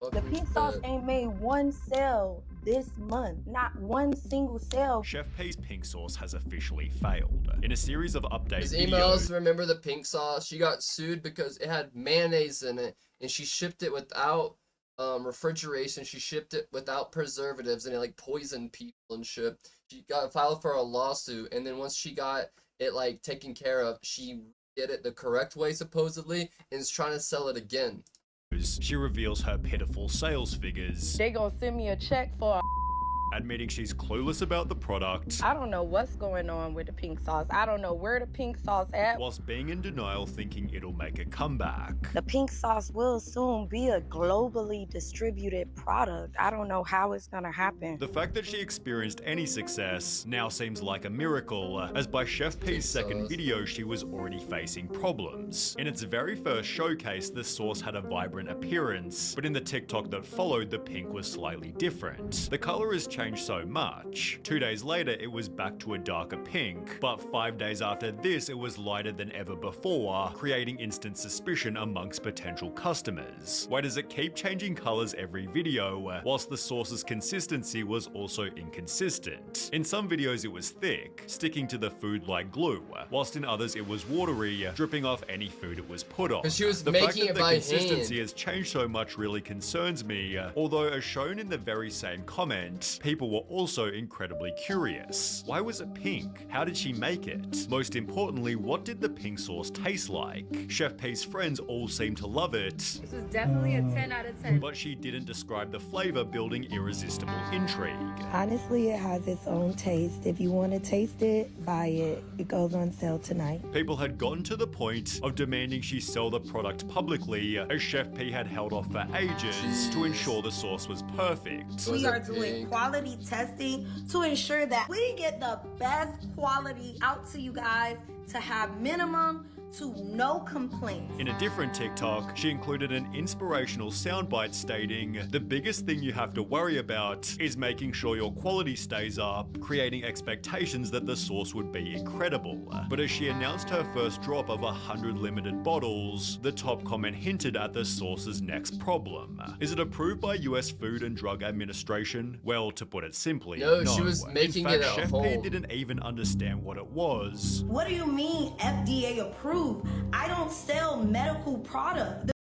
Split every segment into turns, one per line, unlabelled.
The pink sauce ain't made one sale this month. Not one single sale.
Chef P's pink sauce has officially failed. In a series of update
His
videos...
emails, remember the pink sauce? She got sued because it had mayonnaise in it, and she shipped it without refrigeration. She shipped it without preservatives, and it like poisoned people and shit. She got filed for a lawsuit, and then once she got it like taken care of, she did it the correct way supposedly, and is trying to sell it again.
She reveals her pitiful sales figures.
They gonna send me a check for
admitting she's clueless about the product.
I don't know what's going on with the pink sauce. I don't know where the pink sauce at.
Whilst being in denial, thinking it'll make a comeback.
The pink sauce will soon be a globally distributed product. I don't know how it's gonna happen.
The fact that she experienced any success now seems like a miracle, as by Chef P's second video, she was already facing problems. In its very first showcase, the sauce had a vibrant appearance, but in the TikTok that followed, the pink was slightly different. The color has changed so much. 2 days later, it was back to a darker pink, but 5 days after this, it was lighter than ever before, creating instant suspicion amongst potential customers. Why does it keep changing colors every video, whilst the sauce's consistency was also inconsistent? In some videos, it was thick, sticking to the food like glue, whilst in others, it was watery, dripping off any food it was put on.
Because she was
the
making
fact that
it
the
by
consistency
hand.
has changed so much really concerns me, although as shown in the very same comment, people were also incredibly curious. Why was it pink? How did she make it? Most importantly, what did the pink sauce taste like? Chef P's friends all seem to love it.
This is definitely a 10 out of 10.
But she didn't describe the flavor, building irresistible intrigue.
Honestly, it has its own taste. If you want to taste it, buy it. It goes on sale tonight.
People had gotten to the point of demanding she sell the product publicly, as Chef P had held off for ages to ensure the sauce was perfect.
We are doing quality testing to ensure that we get the best quality out to you guys to have minimum to no complaints.
In a different TikTok, she included an inspirational soundbite stating, "The biggest thing you have to worry about is making sure your quality stays up," creating expectations that the sauce would be incredible. But as she announced her first drop of 100 limited bottles, the top comment hinted at the sauce's next problem. Is it approved by US Food and Drug Administration? Well, to put it simply,
No, she was making
in fact,
it at
Chef P
home.
didn't even understand what it was.
What do you mean FDA approved? I don't sell medical product.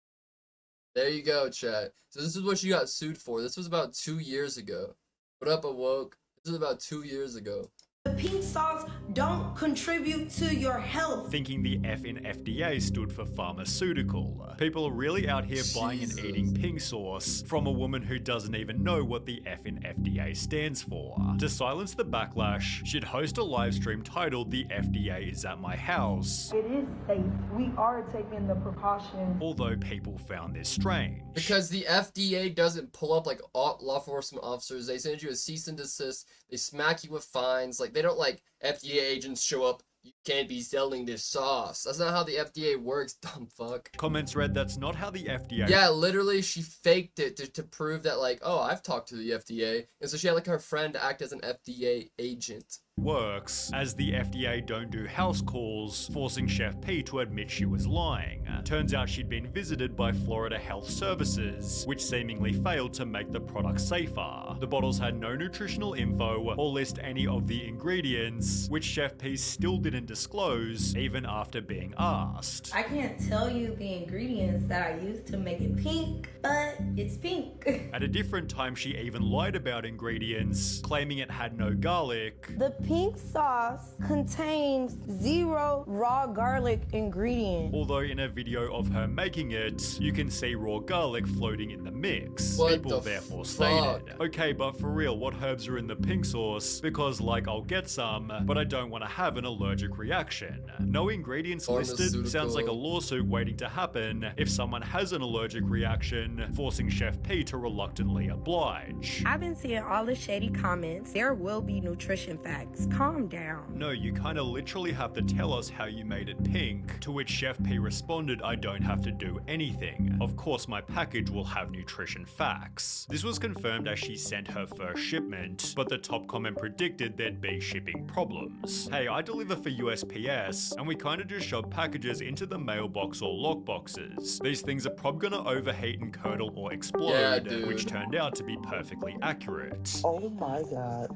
There you go, chat. So this is what she got sued for. This was about 2 years ago. What up, Awoke? This was about 2 years ago.
The pink sauce don't contribute to your health.
Thinking the F in FDA stood for pharmaceutical. People are really out here buying and eating pink sauce from a woman who doesn't even know what the F in FDA stands for. To silence the backlash, she'd host a live stream titled "The FDA is at my house."
It is safe. We are taking the precautions.
Although people found this strange.
Because the FDA doesn't pull up like law enforcement officers. They send you a cease and desist. They smack you with fines. Like, they don't like FDA agents show up. You can't be selling this sauce. That's not how the FDA works, dumb fuck.
Comments read, "That's not how the FDA..."
Yeah, literally, she faked it to prove that, like, oh, I've talked to the FDA. And so she had, like, her friend act as an FDA agent.
Works, as the FDA don't do house calls, forcing Chef P to admit she was lying. Turns out she'd been visited by Florida Health Services, which seemingly failed to make the product safer. The bottles had no nutritional info or list any of the ingredients, which Chef P still didn't disclose, even after being asked.
I can't tell you the ingredients that I used to make it pink, but it's pink.
At a different time, she even lied about ingredients, claiming it had no garlic.
The pink sauce contains 0 raw garlic ingredient.
Although in a video of her making it, you can see raw garlic floating in the mix.
What
People
the
therefore
fuck?
stated, "Okay, but for real, what herbs are in the pink sauce? Because like, I'll get some, but I don't want to have an allergic reaction." No ingredients listed sounds like a lawsuit waiting to happen if someone has an allergic reaction, forcing Chef P to reluctantly reluctantly oblige.
I've been seeing all the shady comments. There will be nutrition facts. Calm down.
No, you kinda literally have to tell us how you made it pink. To which Chef P responded, I don't have to do anything. Of course my package will have nutrition facts. This was confirmed as she sent her first shipment, but the top comment predicted there'd be shipping problems. Hey, I deliver for USPS, and we kinda just shove packages into the mailbox or lockboxes. These things are probably gonna overheat and curdle or explode, which turned out to be perfectly accurate.
Oh my god.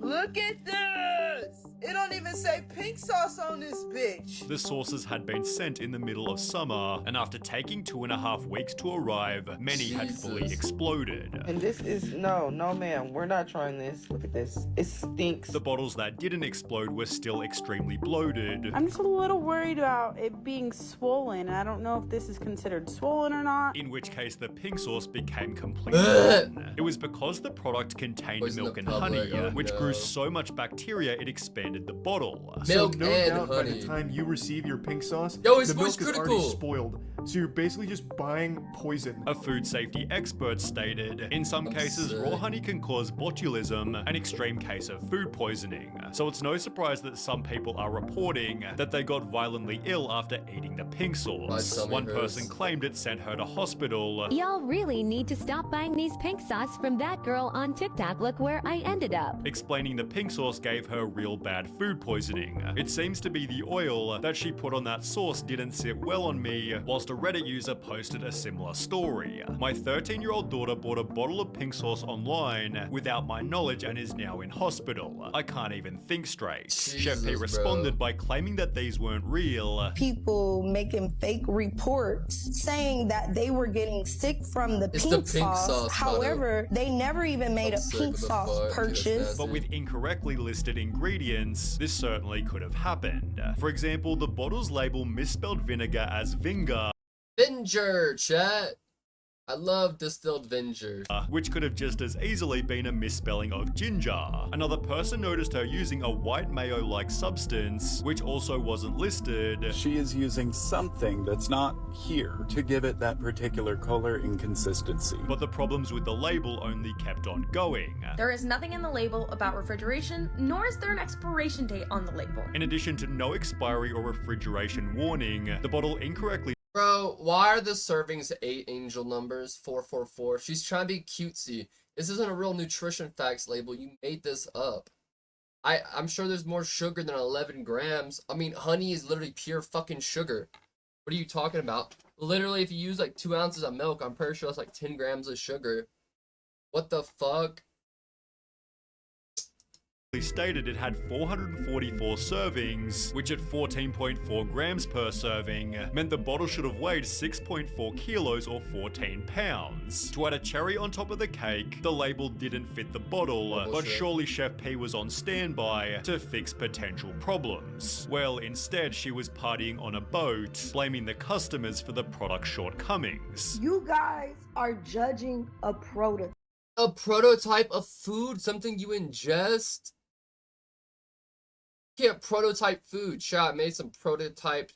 Look at this! It don't even say pink sauce on this bitch.
The sauces had been sent in the middle of summer, and after taking 2.5 weeks to arrive, many had fully exploded.
And this is, no ma'am, we're not trying this. Look at this. It stinks.
The bottles that didn't explode were still extremely bloated.
I'm just a little worried about it being swollen. I don't know if this is considered swollen or not.
In which case the pink sauce became completely rotten. It was because the product contained milk and honey, which grew so much bacteria it expanded the bottle.
Milk
no
and
doubt
honey.
by the time you receive your pink sauce,
Yo, his
the
voice
milk is
critical.
already spoiled. So you're basically just buying poison.
A food safety expert stated, in some cases, raw honey can cause botulism, an extreme case of food poisoning. So it's no surprise that some people are reporting that they got violently ill after eating the pink sauce. One person claimed it sent her to hospital.
Y'all really need to stop buying these pink sauce from that girl on TikTok. Look where I ended up.
Explaining the pink sauce gave her real bad food poisoning. It seems to be the oil that she put on that sauce didn't sit well on me, whilst a Reddit user posted a similar story. My 13-year-old daughter bought a bottle of pink sauce online without my knowledge and is now in hospital. I can't even think straight. Chef P responded by claiming that these weren't real.
People making fake reports saying that they were getting sick from the pink sauce. However, they never even made a pink sauce purchase.
But with incorrectly listed ingredients, this certainly could have happened. For example, the bottle's label misspelled vinegar as vinger.
Vinger, chat. I love distilled vinegar.
Which could have just as easily been a misspelling of ginger. Another person noticed her using a white mayo-like substance, which also wasn't listed.
She is using something that's not here to give it that particular color and consistency.
But the problems with the label only kept on going.
There is nothing in the label about refrigeration, nor is there an expiration date on the label.
In addition to no expiry or refrigeration warning, the bottle incorrectly.
Bro, why are the servings 8 angel numbers? 444. She's trying to be cutesy. This isn't a real nutrition facts label. You made this up. I'm sure there's more sugar than 11 grams. I mean, honey is literally pure fucking sugar. What are you talking about? Literally, if you use like 2 ounces of milk, I'm pretty sure that's like 10 grams of sugar. What the fuck?
Stated it had 444 servings, which at 14.4 grams per serving meant the bottle should have weighed 6.4 kilos or 14 pounds. To add a cherry on top of the cake, the label didn't fit the bottle, but surely Chef P was on standby to fix potential problems. Well, instead she was partying on a boat, blaming the customers for the product's shortcomings.
You guys are judging a prototype.
A prototype of food? Something you ingest? You can't prototype food. Sure, I made some prototype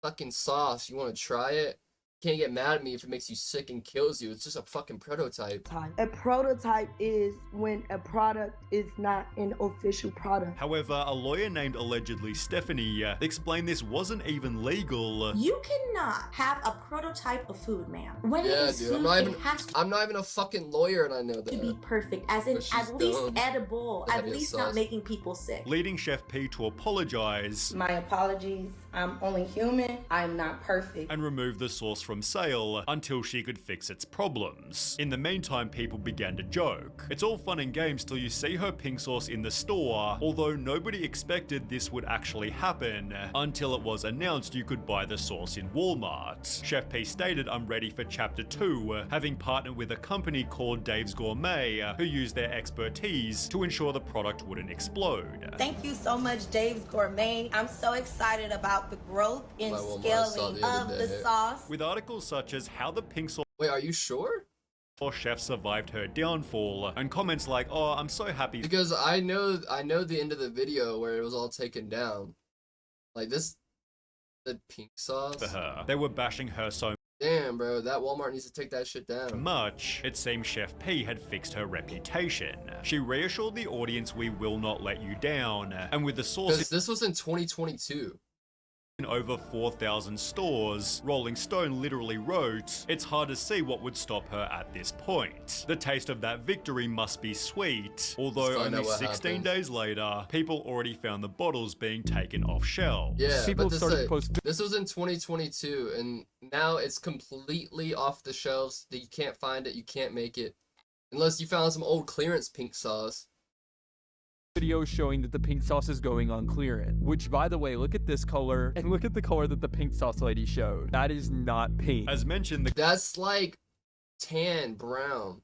fucking sauce. You want to try it? Can't get mad at me if it makes you sick and kills you. It's just a fucking prototype.
A prototype is when a product is not an official product.
However, a lawyer named allegedly Stephanie explained this wasn't even legal.
You cannot have a prototype of food, ma'am. When it is
dude,
food, it has to
I'm not even a fucking lawyer and I know that.
be perfect, as in at least edible, at least not making people sick.
Leading Chef P to apologize.
My apologies. I'm only human. I'm not perfect.
And remove the sauce from sale until she could fix its problems. In the meantime, people began to joke. It's all fun and games till you see her pink sauce in the store, although nobody expected this would actually happen until it was announced you could buy the sauce in Walmart. Chef P stated, I'm ready for chapter 2, having partnered with a company called Dave's Gourmet, who used their expertise to ensure the product wouldn't explode.
Thank you so much, Dave's Gourmet. I'm so excited about the growth and scaling of the sauce.
With articles such as how the pink sauce
Wait, are you sure?
chef survived her downfall, and comments like, oh, I'm so happy
Because I know the end of the video where it was all taken down. Like this, the pink sauce.
for her. They were bashing her so
Damn, bro, that Walmart needs to take that shit down.
Much, it seems Chef P had fixed her reputation. She reassured the audience we will not let you down, and with the source
this was in 2022.
in over 4,000 stores, Rolling Stone literally wrote, "It's hard to see what would stop her at this point. The taste of that victory must be sweet." Although only 16 days later, people already found the bottles being taken off shelves.
Yeah, but this was in 2022, and now it's completely off the shelves. That you can't find it, you can't make it, unless you found some old clearance pink sauce.
Video showing that the pink sauce is going on clearance, which, by the way, look at this color and look at the color that the pink sauce lady showed. That is not pink.
As mentioned,
that's like tan brown.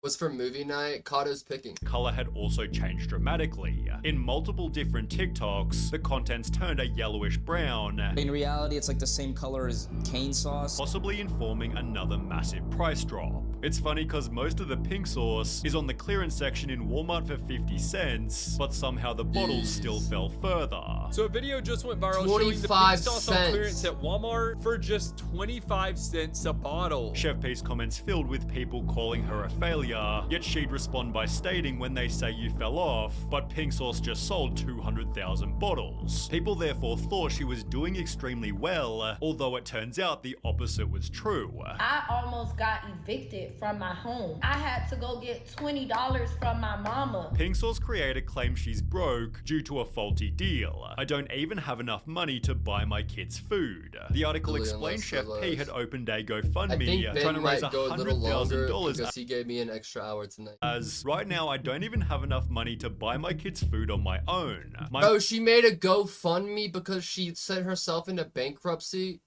Was for movie night, Kato's picking.
Color had also changed dramatically. In multiple different TikToks, the contents turned a yellowish brown.
In reality, it's like the same color as cane sauce,
possibly informing another massive price drop. It's funny because most of the pink sauce is on the clearance section in Walmart for 50 cents, but somehow the bottles still fell further.
So a video just went viral showing the pink sauce on clearance at Walmart for just 25 cents a bottle.
Chef P's comments filled with people calling her a failure, yet she'd respond by stating when they say you fell off, but pink sauce just sold 200,000 bottles. People therefore thought she was doing extremely well, although it turns out the opposite was true.
I almost got evicted from my home. I had to go get $20 from my mama.
Pink sauce creator claims she's broke due to a faulty deal. "I don't even have enough money to buy my kids food." The article explained Chef P had opened a GoFundMe trying to raise $100,000
because he gave me an extra hour tonight.
As right now, I don't even have enough money to buy my kids food on my own.
Bro, she made a GoFundMe because she sent herself into bankruptcy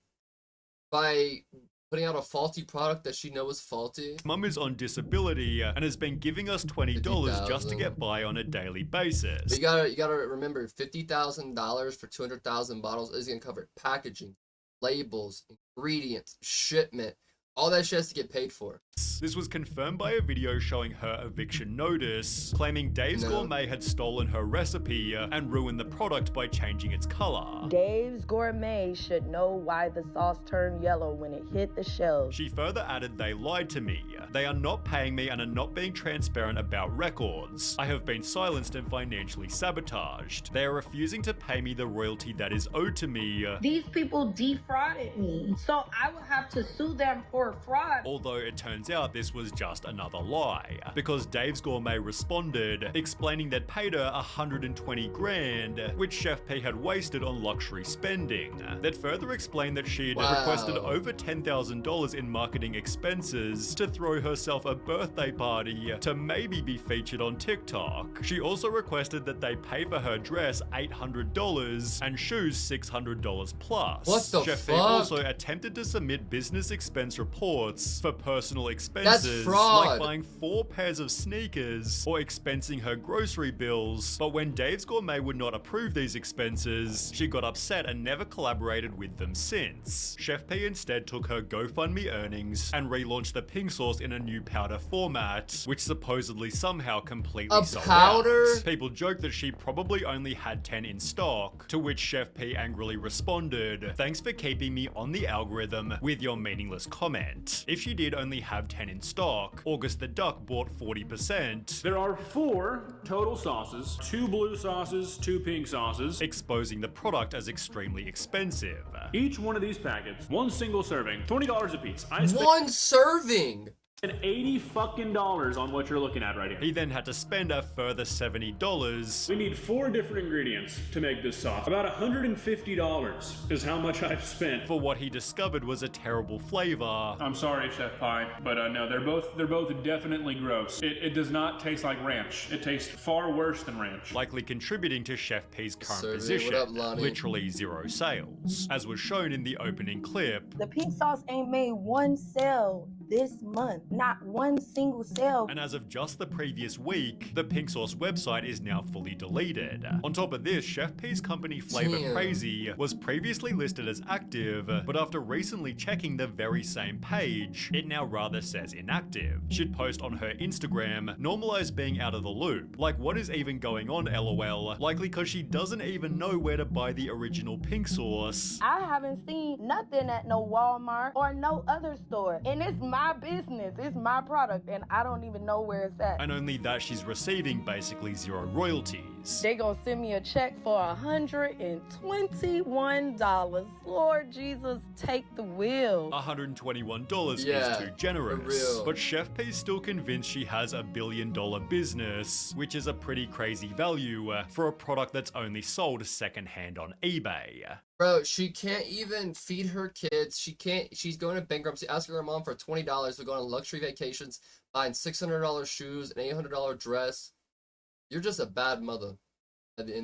by putting out a faulty product that she knows was faulty.
Mum is on disability and has been giving us $20 just to get by on a daily basis.
But you gotta remember, $50,000 for 200,000 bottles is gonna cover packaging, labels, ingredients, shipment. All that shit has to get paid for.
This was confirmed by a video showing her eviction notice, claiming Dave's Gourmet had stolen her recipe and ruined the product by changing its color.
Dave's Gourmet should know why the sauce turned yellow when it hit the shelves.
She further added, "They lied to me. They are not paying me and are not being transparent about records. I have been silenced and financially sabotaged. They are refusing to pay me the royalty that is owed to me."
These people defrauded me, so I would have to sue them for fraud.
Although it turns out this was just another lie, because Dave's Gourmet responded, explaining that paid her 120 grand, which Chef P had wasted on luxury spending. That further explained that she had requested over $10,000 in marketing expenses to throw herself a birthday party to maybe be featured on TikTok. She also requested that they pay for her dress $800 and shoes $600 plus.
What the
Chef P
fuck?
also attempted to submit business expense reports for personal expenses,
fraud.
like buying 4 pairs of sneakers or expensing her grocery bills. But when Dave's Gourmet would not approve these expenses, she got upset and never collaborated with them since. Chef P instead took her GoFundMe earnings and relaunched the pink sauce in a new powder format, which supposedly somehow completely sold out. People joke that she probably only had 10 in stock, to which Chef P angrily responded, "Thanks for keeping me on the algorithm with your meaningless comment. If she did only have 10 in stock, August the Duck bought 40%.
There are 4 total sauces, 2 blue sauces, 2 pink sauces,
exposing the product as extremely expensive.
Each one of these packets, one single serving, $20 a piece.
One serving!
And $80 fucking on what you're looking at right here.
He then had to spend a further $70.
We need 4 different ingredients to make this sauce. About $150 is how much I've spent
for what he discovered was a terrible flavor.
I'm sorry, Chef Pie, but no, they're both definitely gross. It does not taste like ranch. It tastes far worse than ranch.
Likely contributing to Chef P's current
Survey,
position,
what up, Lonnie?
literally 0 sales, as was shown in the opening clip.
The pink sauce ain't made one sale this month. Not one single sale.
And as of just the previous week, the Pink Sauce website is now fully deleted. On top of this, Chef P's company Flavor
Damn.
Crazy was previously listed as active, but after recently checking the very same page, it now rather says inactive. She'd post on her Instagram, normalize being out of the loop. Like, what is even going on, lol? Likely cause she doesn't even know where to buy the original pink sauce.
I haven't seen nothing at no Walmart or no other store. And it's my business, it's my product, and I don't even know where it's at.
And only that she's receiving basically zero royalties.
They gonna send me a check for $121. Lord Jesus, take the wheel.
$121
Yeah,
is too generous.
for real.
But Chef P's still convinced she has a $1 billion business, which is a pretty crazy value for a product that's only sold secondhand on eBay.
Bro, she can't even feed her kids. She's going to bankruptcy, asking her mom for $20 to go on luxury vacations, buying $600 shoes, an $800 dress. You're just a bad mother at the end